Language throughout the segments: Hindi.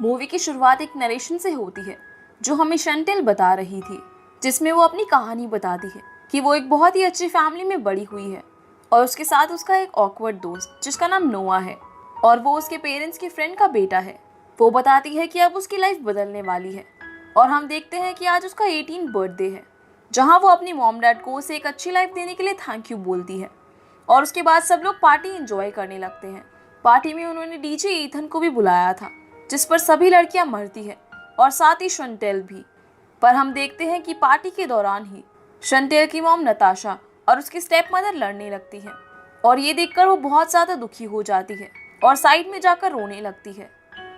मूवी की शुरुआत एक नरेशन से होती है जो हमें शंटेल बता रही थी, जिसमें वो अपनी कहानी बताती है कि वो एक बहुत ही अच्छी फैमिली में बड़ी हुई है और उसके साथ उसका एक ऑकवर्ड दोस्त जिसका नाम नोआ है और वो उसके पेरेंट्स की फ्रेंड का बेटा है। वो बताती है कि अब उसकी लाइफ बदलने वाली है और हम देखते हैं कि आज उसका 18 बर्थडे है, जहाँ वो अपनी मॉम डैड को उसे एक अच्छी लाइफ देने के लिए थैंक यू बोलती है। और उसके बाद सब लोग पार्टी एंजॉय करने लगते हैं। पार्टी में उन्होंने डीजे ईथन को भी बुलाया था, जिस पर सभी लड़कियां मरती है और साथ ही शंटेल भी। पर हम देखते हैं कि पार्टी के दौरान ही शंटेल की मॉम नताशा और उसकी स्टेप मदर लड़ने लगती है और ये देखकर वो बहुत ज़्यादा दुखी हो जाती है और साइड में जाकर रोने लगती है।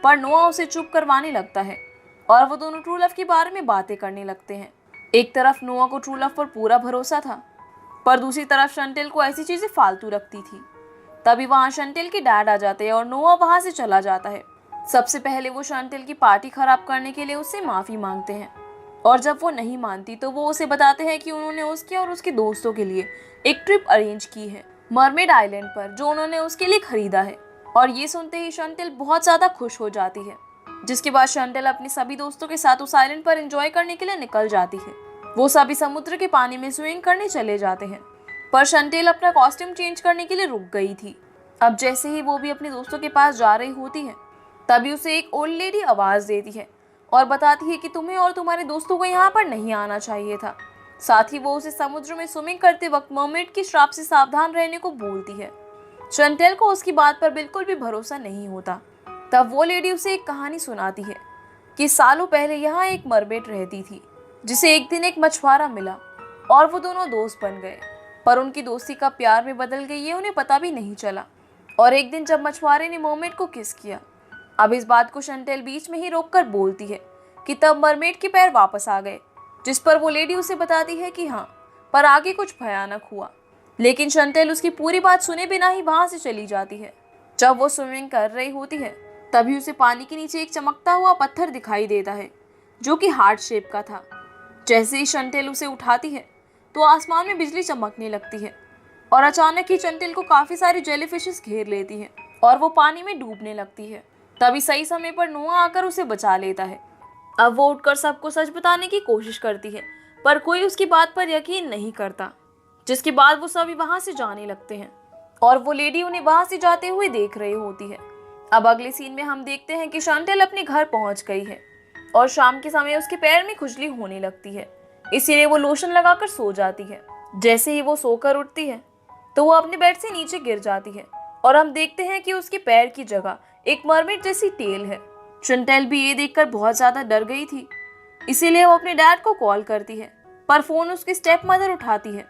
पर नोआ उसे चुप करवाने लगता है और वो दोनों ट्रू लव के बारे में बातें करने लगते हैं। एक तरफ नोआ को ट्रू लव पर पूरा भरोसा था, पर दूसरी तरफ शंटेल को ऐसी चीज़ें फालतू लगती थी। तभी वहाँ शंटेल के डैड आ जाते हैं और नोआ वहाँ से चला जाता है। सबसे पहले वो शंटेल की पार्टी खराब करने के लिए उससे माफ़ी मांगते हैं और जब वो नहीं मानती तो वो उसे बताते हैं कि उन्होंने उसके और उसके दोस्तों के लिए एक ट्रिप अरेंज की है मरमेड आइलैंड पर, जो उन्होंने उसके लिए खरीदा है। और ये सुनते ही शंटेल बहुत ज़्यादा खुश हो जाती है, जिसके बाद शंटेल अपने सभी दोस्तों के साथ उस आइलैंड पर एंजॉय करने के लिए निकल जाती है। वो सभी समुद्र के पानी में स्विमिंग करने चले जाते हैं, पर शंटेल अपना कॉस्ट्यूम चेंज करने के लिए रुक गई थी। अब जैसे ही वो भी अपने दोस्तों के पास जा रही होती है, तभी उसे एक ओल्ड लेडी आवाज़ देती है और बताती है कि तुम्हें और तुम्हारे दोस्तों को यहाँ पर नहीं आना चाहिए था। साथ ही वो उसे समुद्र में स्विमिंग करते वक्त मर्मेड के श्राप से सावधान रहने को बोलती है। शंटेल को उसकी बात पर बिल्कुल भी भरोसा नहीं होता। तब वो लेडी उसे एक कहानी सुनाती है कि सालों पहले यहाँ एक मरमेड रहती थी, जिसे एक दिन एक मछुआरा मिला और वो दोनों दोस्त बन गए। पर उनकी दोस्ती कब प्यार में बदल गई ये उन्हें पता भी नहीं चला। और एक दिन जब मछुआरे ने मरमेड को किस किया, अब इस बात को शंटेल बीच में ही रोककर बोलती है कि तब मरमेड के पैर वापस आ गए, जिस पर वो लेडी उसे बताती है कि हाँ, पर आगे कुछ भयानक हुआ। लेकिन शंटेल उसकी पूरी बात सुने बिना ही वहाँ से चली जाती है। जब वो स्विमिंग कर रही होती है, तभी उसे पानी के नीचे एक चमकता हुआ पत्थर दिखाई देता है, जो कि हार्ट शेप का था। जैसे ही शंटेल उसे उठाती है तो आसमान में बिजली चमकने लगती है और अचानक ही शंटेल को काफ़ी सारी जेलीफिशेस घेर लेती है और वो पानी में डूबने लगती है। तभी सही समय पर नोआ आकर उसे बचा लेता है। अब वो उठकर सबको सच बताने की कोशिश करती है, पर कोई उसकी बात पर यकीन नहीं करता, जिसके बाद वो सभी वहाँ से जाने लगते हैं और वो लेडी उन्हें वहाँ से जाते हुए देख रही होती है। अब अगले सीन में हम देखते हैं कि शंटेल अपने घर पहुँच गई है और शाम के समय उसके पैर में खुजली होने लगती है, इसीलिए वो लोशन लगाकर सो जाती है। जैसे ही वो सोकर उठती है तो वो अपने बेड से नीचे गिर जाती है और हम देखते हैं कि उसके पैर की जगह एक मरमेड जैसी टेल है। शंटेल भी ये देखकर बहुत ज़्यादा डर गई थी, इसीलिए वो अपने डैड को कॉल करती है, पर फ़ोन उसकी स्टेप मदर उठाती है,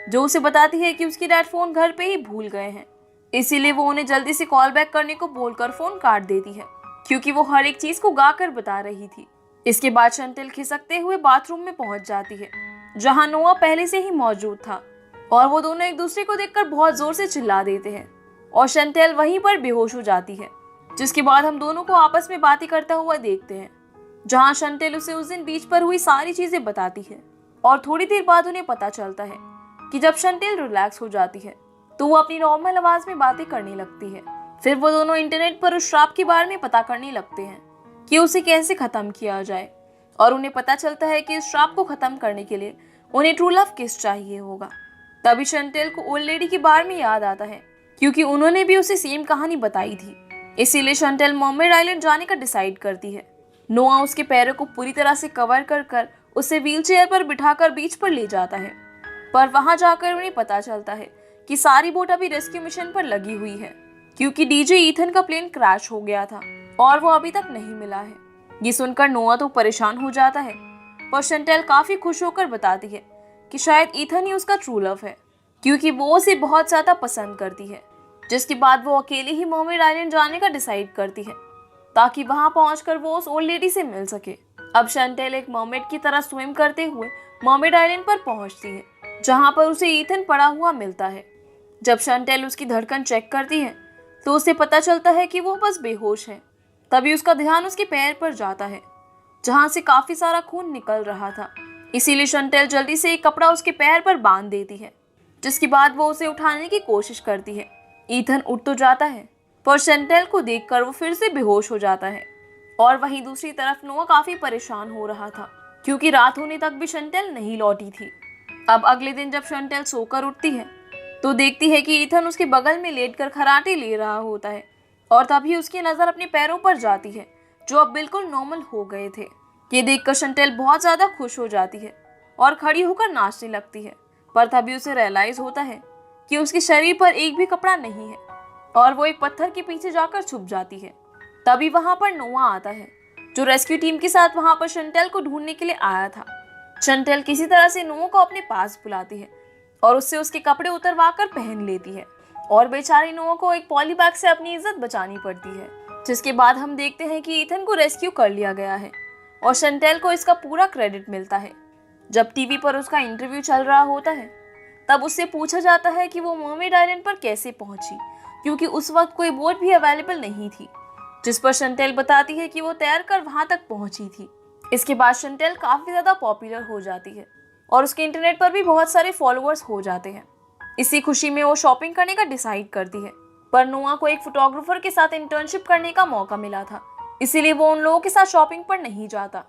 जो उसे बताती है कि उसकी डैड फ़ोन घर पे ही भूल गए हैं। इसीलिए वो उन्हें जल्दी से कॉल बैक करने को बोलकर फ़ोन काट देती है, क्योंकि वो हर एक चीज़ को गाकर बता रही थी। इसके बाद शंटेल खिसकते हुए बाथरूम में पहुंच जाती है, जहां नोआ पहले से ही मौजूद था और वो दोनों एक दूसरे को देखकर बहुत जोर से चिल्ला देते हैं और शंटेल वहीं पर बेहोश हो जाती है। जिसके बाद हम दोनों को आपस में बातें करता हुआ देखते हैं, जहां शंटेल उसे उस दिन बीच पर हुई सारी चीजें बताती है और थोड़ी देर बाद उन्हें पता चलता है कि जब शंटेल रिलैक्स हो जाती है तो वो अपनी नॉर्मल आवाज में बातें करने लगती है। फिर वो दोनों इंटरनेट पर उस श्राप के बारे में पता करने लगते हैं कि उसे कैसे खत्म किया जाए और उन्हें पता चलता है कि इस श्राप को खत्म करने के लिए उन्हें ट्रू लव किस चाहिए होगा। तभी शंटेल को ओल्ड लेडी के बारे में याद आता है, क्योंकि उन्होंने भी उसे सेम कहानी बताई थी। इसीलिए शंटेल मरमेड आइलैंड जाने का डिसाइड करती है। नोआ उसके पैरों को पूरी तरह से कवर कर उसे व्हीलचेयर पर बिठाकर बीच पर ले जाता है, पर वहां जाकर उन्हें पता चलता है कि सारी बोट अभी रेस्क्यू मिशन पर लगी हुई है, क्योंकि डीजे ईथन का प्लेन क्रैश हो गया था और वो अभी तक नहीं मिला है। ये सुनकर नोआ तो परेशान हो जाता है, पर शंटेल काफी खुश होकर बताती है कि शायद ईथन ही उसका ट्रू लव है, क्योंकि वो उसे बहुत ज्यादा पसंद करती है। जिसके बाद वो अकेले ही मरमेड आइलैंड जाने का डिसाइड करती है, ताकि वहां पहुंचकर वो उस ओल्ड लेडी से मिल सके। अब शंटेल एक मरमेड की तरह स्विम करते हुए मरमेड आइलैंड पर पहुंचती है, जहां पर उसे ईथन पड़ा हुआ मिलता है। जब शंटेल उसकी धड़कन चेक करती है तो उसे पता चलता है कि वो बस बेहोश है। तभी उसका ध्यान उसके पैर पर जाता है, जहां से काफी सारा खून निकल रहा था। इसीलिए शंटेल जल्दी से एक कपड़ा उसके पैर पर बांध देती है, जिसके बाद वो उसे उठाने की कोशिश करती है। ईथन उठ तो जाता है, पर शंटेल को देखकर वो फिर से बेहोश हो जाता है और वहीं दूसरी तरफ नोआ काफी परेशान हो रहा था क्योंकि रात होने तक भी शंटेल नहीं लौटी थी। अब अगले दिन जब शंटेल सोकर उठती है तो देखती है कि ईथन उसके बगल में लेटकर खराटे ले रहा होता है और तभी उसकी नजर अपने पैरों पर जाती है जो अब बिल्कुल नॉर्मल हो गए थे। ये देखकर शंटेल बहुत ज्यादा खुश हो जाती है और खड़ी होकर नाचने लगती है, पर तभी उसे रियलाइज होता है कि उसके शरीर पर एक भी कपड़ा नहीं है और वो एक पत्थर के पीछे जाकर छुप जाती है। तभी वहां पर नोआ आता है जो रेस्क्यू टीम के साथ वहां पर शंटेल को ढूंढने के लिए आया था। शंटेल किसी तरह से नोआ को अपने पास बुलाती है और उससे उसके कपड़े उतरवा कर पहन लेती है और बेचारी नोआ को एक पॉली बैग से अपनी इज्जत बचानी पड़ती है। जिसके बाद हम देखते हैं कि ईथन को रेस्क्यू कर लिया गया है और शंटेल को इसका पूरा क्रेडिट मिलता है। जब टीवी पर उसका इंटरव्यू चल रहा होता है तब उससे पूछा जाता है कि वो मर्मेड आइलैंड पर कैसे पहुंची, क्योंकि उस वक्त कोई बोट भी अवेलेबल नहीं थी। जिस पर शंटेल बताती है कि वो तैर कर वहां तक पहुंची थी। इसके बाद शंटेल काफी ज्यादा पॉपुलर हो जाती है और उसके इंटरनेट पर भी बहुत सारे फॉलोअर्स हो जाते हैं। इसी खुशी में वो शॉपिंग करने का डिसाइड करती है, पर नोआ को एक फोटोग्राफर के साथ इंटर्नशिप करने का मौका मिला था, इसीलिए वो उन लोगों के साथ शॉपिंग पर नहीं जाता।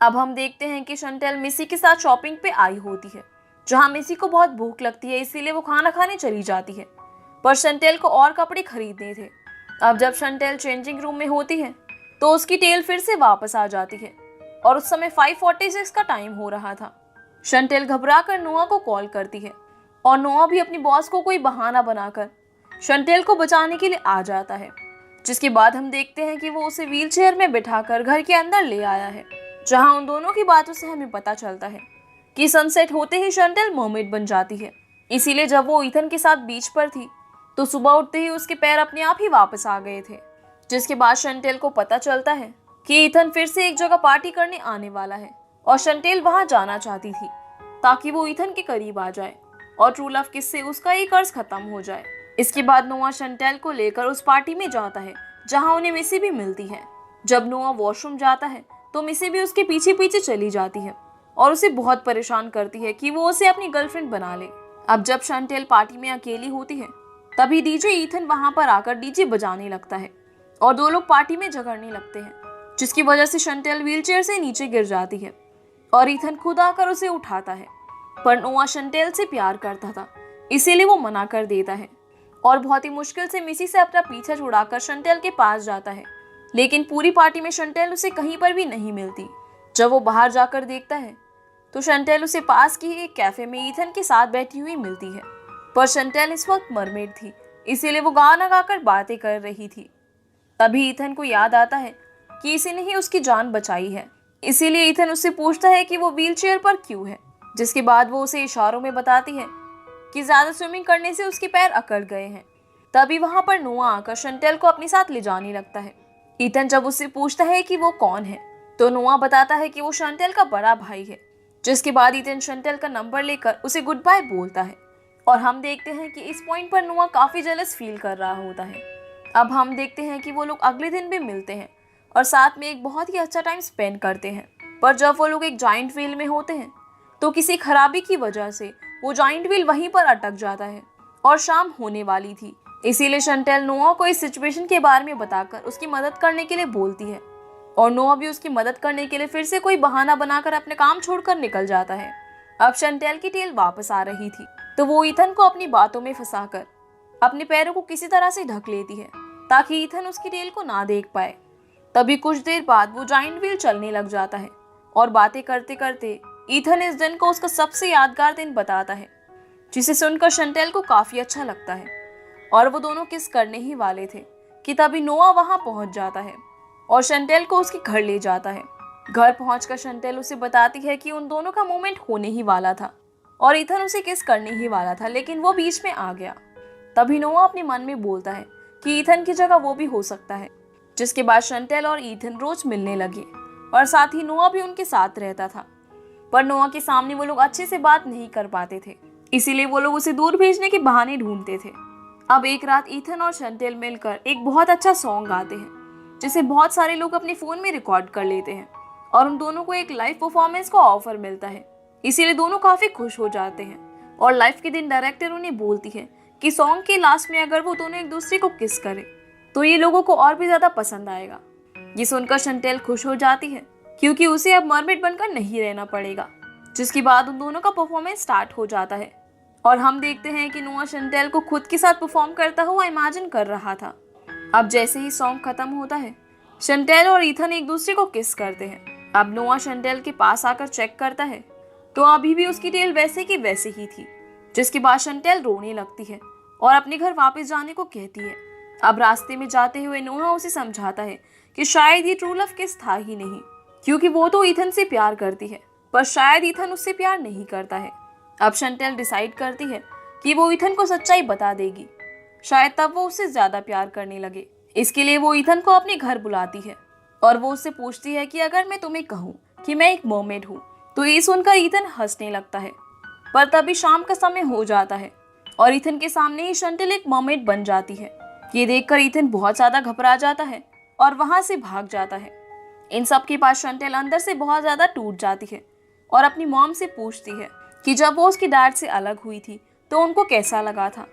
अब हम देखते हैं कि शंटेल मिसी के साथ शॉपिंग पे आई होती है, जहां मिसी को बहुत भूख लगती है, इसीलिए वो खाना खाने चली जाती है, पर शंटेल को और कपड़े खरीदने थे। अब जब शंटेल चेंजिंग रूम में होती है तो उसकी टेल फिर से वापस आ जाती है और उस समय 5:46 का टाइम हो रहा था। शंटेल घबरा कर नोआ को कॉल करती है और नोआ भी अपनी बॉस को कोई बहाना बनाकर शंटेल को बचाने के लिए आ जाता है। जिसके बाद हम देखते हैं कि वो उसे व्हीलचेयर में बिठाकर घर के अंदर ले आया है, जहां उन दोनों की बातों से हमें पता चलता है कि सनसेट होते ही शंटेल मर्मेड बन जाती है। इसीलिए जब वो ईथन के साथ बीच पर थी तो सुबह उठते ही उसके पैर अपने आप ही वापस आ गए थे। जिसके बाद शंटेल को पता चलता है कि ईथन फिर से एक जगह पार्टी करने आने वाला है और शंटेल वहां जाना चाहती थी ताकि वो ईथन के करीब आ जाए और ट्रू लव किस से उसका ये कर्ज खत्म हो जाए। इसके बाद नोआ शंटेल को लेकर उस पार्टी में जाता है जहां उन्हें मिसी भी मिलती है। जब नोआ वॉशरूम जाता है तो मिसी भी उसके पीछे पीछे चली जाती है और उसे बहुत परेशान करती है कि वो उसे अपनी गर्लफ्रेंड बना ले। अब जब शंटेल पार्टी में अकेली होती है तभी डीजे ईथन वहां पर आकर डीजे बजाने लगता है और दो लोग पार्टी में झगड़ने लगते हैं, जिसकी वजह से शंटेल व्हीलचेयर से नीचे गिर जाती है और ईथन खुद आकर उसे उठाता है। पर नोआ शंटेल से प्यार करता था, इसीलिए वो मना कर देता है और बहुत ही मुश्किल से मिसी से अपना पीछा छुड़ाकर शंटेल के पास जाता है, लेकिन पूरी पार्टी में शंटेल उसे कहीं पर भी नहीं मिलती। जब वो बाहर जाकर देखता है तो शंटेल उसे पास की एक कैफे में ईथन के साथ बैठी हुई मिलती है, पर शंटेल इस वक्त मरमेड थी, इसीलिए वो गाना गाकर बातें कर रही थी। तभी ईथन को याद आता है कि इसी ने ही उसकी जान बचाई है, इसीलिए ईथन उससे पूछता है कि वो व्हीलचेयर पर क्यों है। जिसके बाद वो उसे इशारों में बताती है कि ज्यादा स्विमिंग करने से उसके पैर अकड़ गए हैं। तभी वहां पर नोआ आकर शंटेल को अपने साथ ले जाने लगता है। ईथन जब उससे पूछता है कि वो कौन है तो नोआ बताता है कि वो शंटेल का बड़ा भाई है। जिसके बाद ईथन शंटेल का नंबर लेकर उसे गुड बाय बोलता है और हम देखते हैं कि इस पॉइंट पर नोआ काफी जेलस फील कर रहा होता है। अब हम देखते हैं कि वो लोग अगले दिन भी मिलते हैं और साथ में एक बहुत ही अच्छा टाइम स्पेंड करते हैं। पर जब वो लोग एक जाइंट व्हील में होते हैं तो किसी खराबी की वजह से वो जाइंट व्हील वहीं पर अटक जाता है और शाम होने वाली थी, इसीलिए शंटेल नोआ को इस सिचुएशन के बारे में बताकर उसकी मदद करने के लिए बोलती है और नोआ भी उसकी मदद करने के लिए फिर से कोई बहाना बनाकर अपने काम छोड़कर निकल जाता है। अब शंटेल की टेल वापस आ रही थी तो वो ईथन को अपनी बातों में फंसाकर अपने पैरों को किसी तरह से ढक लेती है ताकि ईथन उसकी टेल को ना देख पाए। तभी कुछ देर बाद वो जाइंट व्हील चलने लग जाता है और बातें करते करते ईथन इस दिन को उसका सबसे यादगार दिन बताता है, जिसे सुनकर शंटेल को काफी अच्छा लगता है और वो दोनों किस करने ही वाले थे कि तभी नोआ वहां पहुंच जाता है और शंटेल को उसके घर ले जाता है। घर पहुंचकर शंटेल उसे बताती है कि उन दोनों का मोमेंट होने ही वाला था और ईथन उसे किस करने ही वाला था, लेकिन वो बीच में आ गया। तभी नोआ अपने मन में बोलता है कि ईथन की जगह वो भी हो सकता है। जिसके बाद शंटेल और ईथन रोज मिलने लगे और साथ ही नोआ भी उनके साथ रहता था, पर नोआ के सामने वो लोग अच्छे से बात नहीं कर पाते थे, इसीलिए वो लोग उसे दूर भेजने के बहाने ढूंढते थे। अब एक रात ईथन और शंटेल मिलकर एक बहुत अच्छा सॉन्ग गाते हैं, जिसे बहुत सारे लोग अपने फोन में रिकॉर्ड कर लेते हैं और उन दोनों को एक लाइव परफॉर्मेंस का ऑफर मिलता है, इसीलिए दोनों काफी खुश हो जाते हैं। और लाइव के दिन डायरेक्टर उन्हें बोलती है कि सॉन्ग के लास्ट में अगर वो दोनों एक दूसरे को किस करें तो ये लोगों को और भी ज्यादा पसंद आएगा। ये सुनकर शंटेल खुश हो जाती है क्योंकि उसे अब मरमेड बनकर नहीं रहना पड़ेगा। जिसके बाद उन दोनों का परफॉर्मेंस स्टार्ट हो जाता है और हम देखते हैं कि नोआ शंटेल को खुद के साथ परफॉर्म करता हुआ इमेजिन कर रहा था। अब जैसे ही सॉन्ग खत्म होता है, शंटेल और ईथन एक दूसरे को किस करते हैं। अब नोआ शंटेल के पास आकर चेक करता है तो अभी भी उसकी टेल वैसे की वैसे ही थी। जिसके बाद शंटेल रोने लगती है और अपने घर वापस जाने को कहती है। अब रास्ते में जाते हुए नोआ उसे समझाता है कि शायद ये ट्रू लव किस था ही नहीं, क्योंकि वो तो ईथन से प्यार करती है पर शायद ईथन उससे प्यार नहीं करता है। अब शंटेल डिसाइड करती है कि वो ईथन को सच्चाई बता देगी, शायद तब वो उससे ज्यादा प्यार करने लगे। इसके लिए वो ईथन को अपने घर बुलाती है और वो उससे पूछती है कि अगर मैं तुम्हें कहूँ कि मैं एक मर्मेड हूँ, तो ये सुनकर ईथन हंसने लगता है। पर तभी शाम का समय हो जाता है और ईथन के सामने ही शंटेल एक मर्मेड बन जाती है। ये देखकर ईथन बहुत ज्यादा घबरा जाता है और वहां से भाग जाता है। इन सब के पास शंटेल अंदर से बहुत ज्यादा टूट जाती है और अपनी मॉम से पूछती है कि जब वो उसकी डैड से अलग हुई थी तो उनको कैसा लगा था।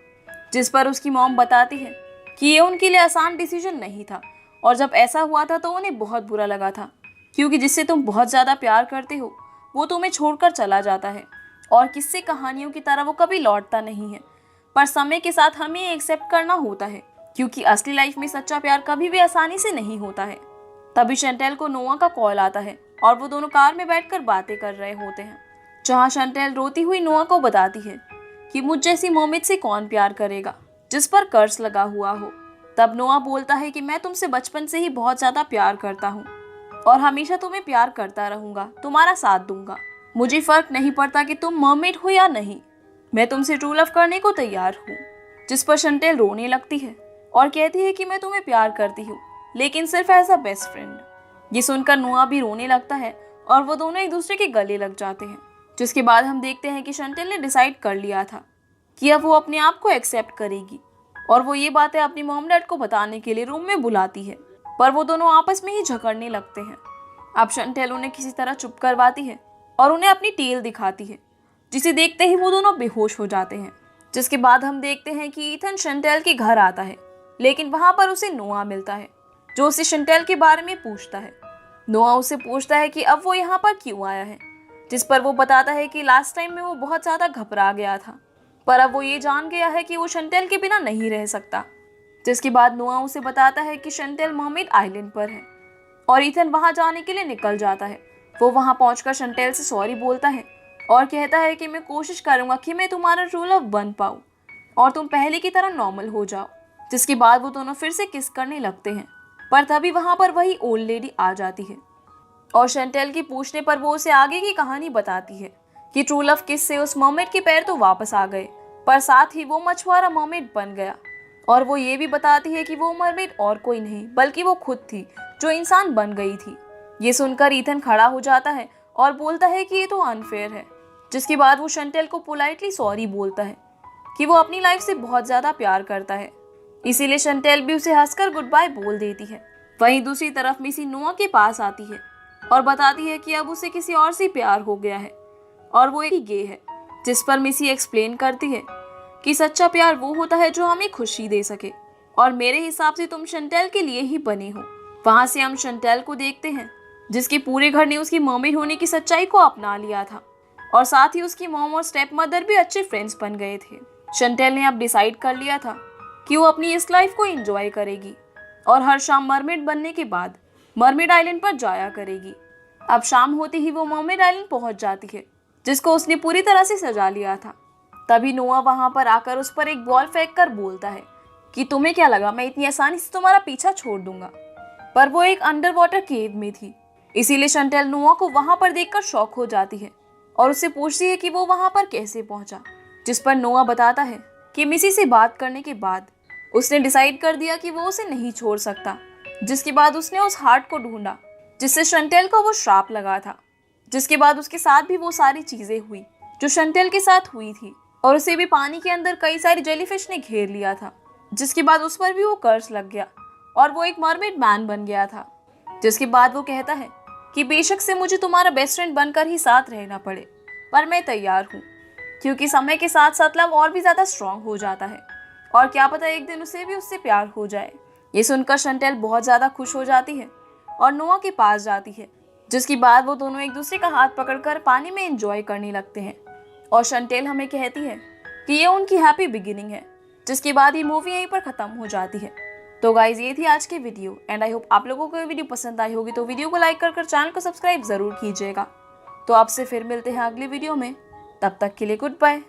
जिस पर उसकी मॉम बताती है कि ये उनके लिए आसान डिसीजन नहीं था और जब ऐसा हुआ था तो उन्हें बहुत बुरा लगा था, क्योंकि जिससे तुम बहुत ज़्यादा प्यार करते हो वो तुम्हें छोड़कर चला जाता है और किस्से कहानियों की तरह वो कभी लौटता नहीं है। पर समय के साथ हमें एक्सेप्ट करना होता है, क्योंकि असली लाइफ में सच्चा प्यार कभी भी आसानी से नहीं होता है। तभी शंटेल को नोआ का कॉल आता है और वो दोनों कार में बैठकर बातें कर रहे होते हैं, जहाँ शंटेल रोती हुई नोआ को बताती है कि मुझ जैसी मोमित से कौन प्यार करेगा जिस पर कर्ज लगा हुआ हो। तब नोआ बोलता है कि मैं तुमसे बचपन से ही बहुत ज्यादा प्यार करता हूँ और हमेशा तुम्हें प्यार करता रहूंगा, तुम्हारा साथ दूंगा। मुझे फर्क नहीं पड़ता कि तुम मर्मेड हो या नहीं, मैं तुमसे ट्रू लव करने को तैयार हूँ। जिस पर शंटेल रोने लगती है और कहती है कि मैं तुम्हें प्यार करती हूँ, लेकिन सिर्फ एज अ बेस्ट फ्रेंड। ये सुनकर नोआ भी रोने लगता है और वो दोनों एक दूसरे के गले लग जाते हैं। जिसके बाद हम देखते हैं कि शंटेल ने डिसाइड कर लिया था कि अब वो अपने आप को एक्सेप्ट करेगी और वो ये बातें अपनी मॉम डैड को बताने के लिए रूम में बुलाती है, पर वो दोनों आपस में ही झगड़ने लगते हैं। अब शंटेल उन्हें किसी तरह चुप करवाती है और उन्हें अपनी टेल दिखाती है, जिसे देखते ही वो दोनों बेहोश हो जाते हैं। जिसके बाद हम देखते हैं कि ईथन शंटेल के घर आता है, लेकिन वहां पर उसे नोआ मिलता है जो उसे शंटेल के बारे में पूछता है। नोआ उससे पूछता है कि अब वो यहाँ पर क्यों आया है, जिस पर वो बताता है कि लास्ट टाइम में वो बहुत ज्यादा घबरा गया था, पर अब वो ये जान गया है कि वो शंटेल के बिना नहीं रह सकता। जिसके बाद नोआ उसे बताता है कि शंटेल मर्मेड आइलैंड पर है और ईथन वहां जाने के लिए निकल जाता है। वो वहां पहुंचकर शंटेल से सॉरी बोलता है और कहता है कि मैं कोशिश करूंगा कि मैं तुम्हारा ट्रू लव बन पाऊं और तुम पहले की तरह नॉर्मल हो जाओ। जिसके बाद वो दोनों फिर से किस करने लगते हैं, पर तभी वहां पर वही ओल्ड लेडी आ जाती है और शंटेल की पूछने पर वो उसे आगे की कहानी बताती है कि ट्रू लव किस से उस मर्मेड के पैर तो वापस आ गए, पर साथ ही वो मछुआरा मर्मेड बन गया। और वो ये भी बताती है कि वो मर्मेड और कोई नहीं बल्कि वो खुद थी जो इंसान बन गई थी। ये सुनकर ईथन खड़ा हो जाता है और बोलता है कि ये तो अनफेयर है। जिसके बाद वो शंटेल को पोलाइटली सॉरी बोलता है कि वो अपनी लाइफ से बहुत ज्यादा प्यार करता है, इसीलिए शंटेल भी उसे हंसकर गुड बाय बोल देती है। वहीं दूसरी तरफ मिसी नोआ के पास आती है और बताती है कि अब उसे किसी और से प्यार हो गया है और वो एक गे है। जिस पर मिसी एक्सप्लेन करती है कि सच्चा प्यार वो होता है जो हमें खुशी दे सके और मेरे हिसाब से तुम शंटेल के लिए ही बने हो। वहां से हम शंटेल को देखते हैं जिसके पूरे घर ने उसकी मर्मेड होने की सच्चाई को अपना लिया था और साथ ही उसकी मॉम और स्टेप मदर भी अच्छे फ्रेंड्स बन गए थे। शंटेल ने अब डिसाइड कर लिया था कि वो अपनी इस लाइफ को एंजॉय करेगी और हर शाम मर्मेड बनने के बाद मर्मेड आइलैंड पर जाया करेगी। अब शाम होते ही वो मर्मेड आइलैंड पहुंच जाती है, जिसको उसने पूरी तरह से सजा लिया था। तभी नोआ वहां पर आकर उस पर एक बॉल फेंक कर बोलता है कि तुम्हें क्या लगा मैं इतनी आसानी से तुम्हारा पीछा छोड़ दूंगा, पर वो एक अंडर वाटर केव में थी, इसीलिए शंटेल नोआ को वहां पर देखकर शॉक हो जाती है और उससे पूछती है कि वो वहां पर कैसे पहुंचा। जिस पर नोआ बताता है कि मिसी से बात करने के बाद उसने डिसाइड कर दिया कि वो उसे नहीं छोड़ सकता। जिसके बाद उसने उस हार्ट को ढूंढा जिससे शंटेल को वो श्राप लगा था। जिसके बाद उसके साथ भी वो सारी चीजें हुई जो शंटेल के साथ हुई थी और उसे भी पानी के अंदर कई सारी जेलीफिश ने घेर लिया था। जिसके बाद उस पर भी वो कर्ज लग गया और वो एक मर्मेड मैन बन गया था। जिसके बाद वो कहता है कि बेशक से मुझे तुम्हारा बेस्ट फ्रेंड बनकर ही साथ रहना पड़े, पर मैं तैयार हूँ, क्योंकि समय के साथ साथ लव और भी ज्यादा स्ट्रांग हो जाता है और क्या पता एक दिन उसे भी उससे प्यार हो जाए। ये सुनकर शंटेल बहुत ज्यादा खुश हो जाती है और नोआ के पास जाती है, जिसके बाद वो दोनों एक दूसरे का हाथ पकड़कर पानी में एंजॉय करने लगते हैं। और शंटेल हमें कहती है कि ये उनकी हैप्पी बिगिनिंग है, जिसके बाद ये मूवी यहीं पर खत्म हो जाती है। तो गाइज ये थी आज की वीडियो एंड आई होप आप लोगों को ये वीडियो पसंद आई होगी। तो वीडियो को लाइक कर चैनल को सब्सक्राइब जरूर कीजिएगा। तो आपसे फिर मिलते हैं अगली वीडियो में, तब तक के लिए गुड बाय।